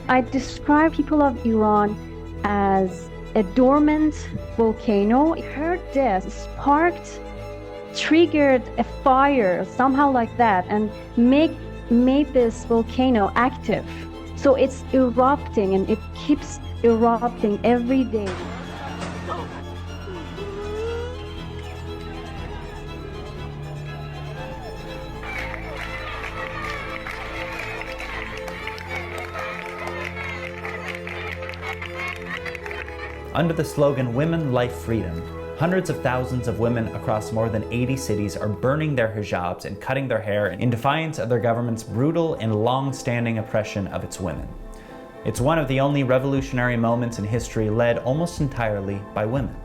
I describe people of Iran as a dormant volcano. Her death triggered a fire, somehow like that, and made this volcano active. So it's erupting and it keeps erupting every day. Under the slogan Women, Life, Freedom, hundreds of thousands of women across more than 80 cities are burning their hijabs and cutting their hair in defiance of their government's brutal and long-standing oppression of its women. It's one of the only revolutionary moments in history led almost entirely by women.